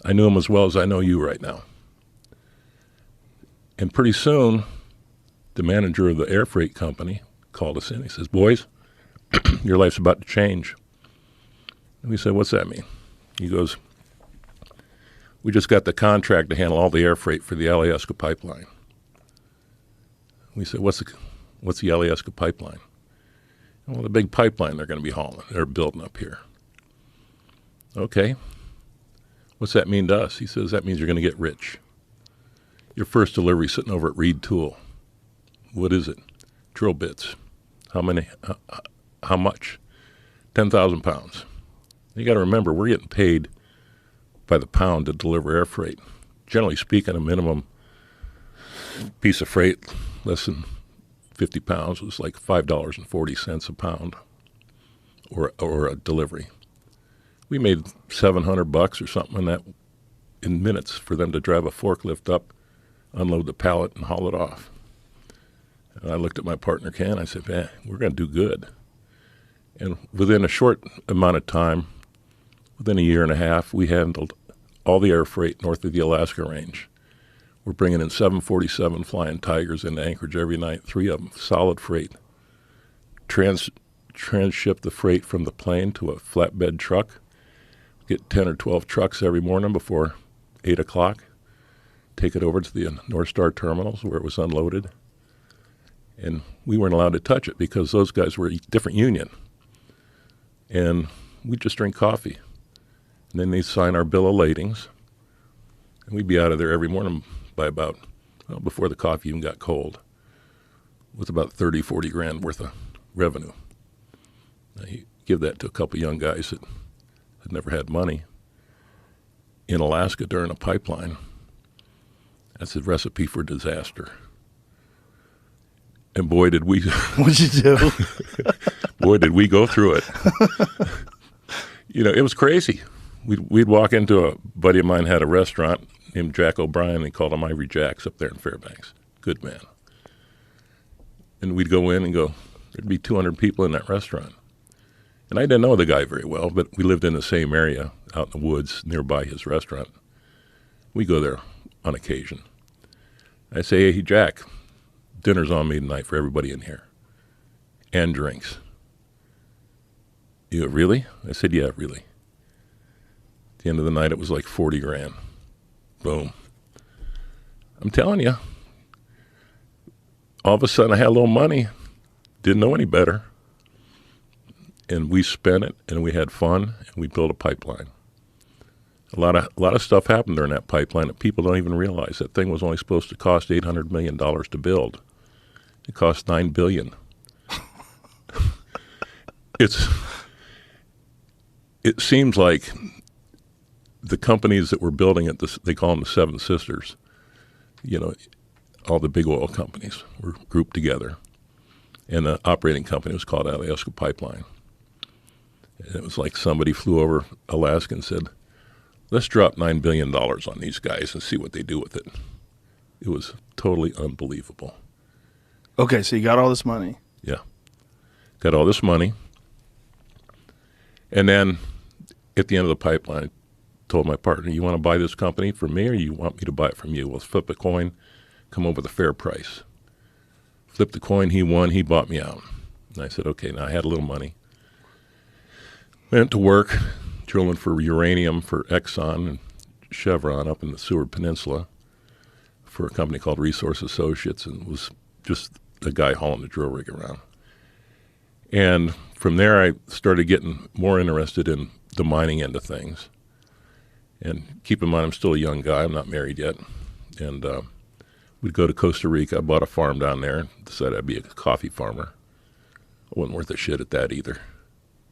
I knew him as well as I know you right now. And pretty soon, the manager of the air freight company called us in. He says, boys, your life's about to change. And we said, what's that mean? He goes, we just got the contract to handle all the air freight for the Alaska pipeline. We said, what's the Alaska pipeline? Well, the big pipeline they're going to be hauling. They're building up here. Okay. What's that mean to us? He says, that means you're going to get rich. Your first delivery sitting over at Reed Tool. What is it? Drill bits. How many? How much? 10,000 pounds. You got to remember, we're getting paid by the pound to deliver air freight. Generally speaking, a minimum piece of freight, less than 50 pounds, was like $5.40 a pound or a delivery. We made $700 or something in minutes for them to drive a forklift up, unload the pallet, and haul it off. And I looked at my partner, Ken. I said, man, we're going to do good. And within a short amount of time, within a year and a half, we handled all the air freight north of the Alaska Range. We're bringing in 747 Flying Tigers into Anchorage every night, 3 of them, solid freight. Transship the freight from the plane to a flatbed truck. Get 10 or 12 trucks every morning before 8 o'clock. Take it over to the North Star terminals where it was unloaded. And we weren't allowed to touch it because those guys were a different union. And we'd just drink coffee. And then they'd sign our bill of ladings. And we'd be out of there every morning by about, well, before the coffee even got cold, with about 30, 40 grand worth of revenue. Now, you give that to a couple young guys that had never had money in Alaska during a pipeline. That's a recipe for disaster. And boy, did we... What'd you do? Boy, did we go through it. It was crazy. We'd walk into a buddy of mine had a restaurant named Jack O'Brien. He called him Ivory Jacks up there in Fairbanks. Good man. And we'd go in and go, there'd be 200 people in that restaurant. And I didn't know the guy very well, but we lived in the same area out in the woods nearby his restaurant. We go there on occasion. I say, hey, Jack, dinner's on me tonight for everybody in here. And drinks. You go, really? I said, yeah, really. At the end of the night, it was like 40 grand. Boom. I'm telling you, all of a sudden I had a little money. Didn't know any better. And we spent it, and we had fun, and we built a pipeline. A lot of stuff happened during that pipeline that people don't even realize. That thing was only supposed to cost $800 million to build. It cost $9 billion. It seems like the companies that were building it, they call them the Seven Sisters. All the big oil companies were grouped together. And the operating company was called Alaska Pipeline. And it was like somebody flew over Alaska and said, let's drop $9 billion on these guys and see what they do with it. It was totally unbelievable. Okay, so you got all this money. Yeah. Got all this money. And then at the end of the pipeline, I told my partner, you want to buy this company from me or you want me to buy it from you? We'll flip a coin, come up with a fair price. Flipped the coin, he won, he bought me out. And I said, okay, now I had a little money. Went to work drilling for uranium for Exxon and Chevron up in the Seward Peninsula for a company called Resource Associates, and was just a guy hauling the drill rig around. And from there, I started getting more interested in the mining end of things. And keep in mind, I'm still a young guy. I'm not married yet. And we'd go to Costa Rica. I bought a farm down there and decided I'd be a coffee farmer. I wasn't worth a shit at that either.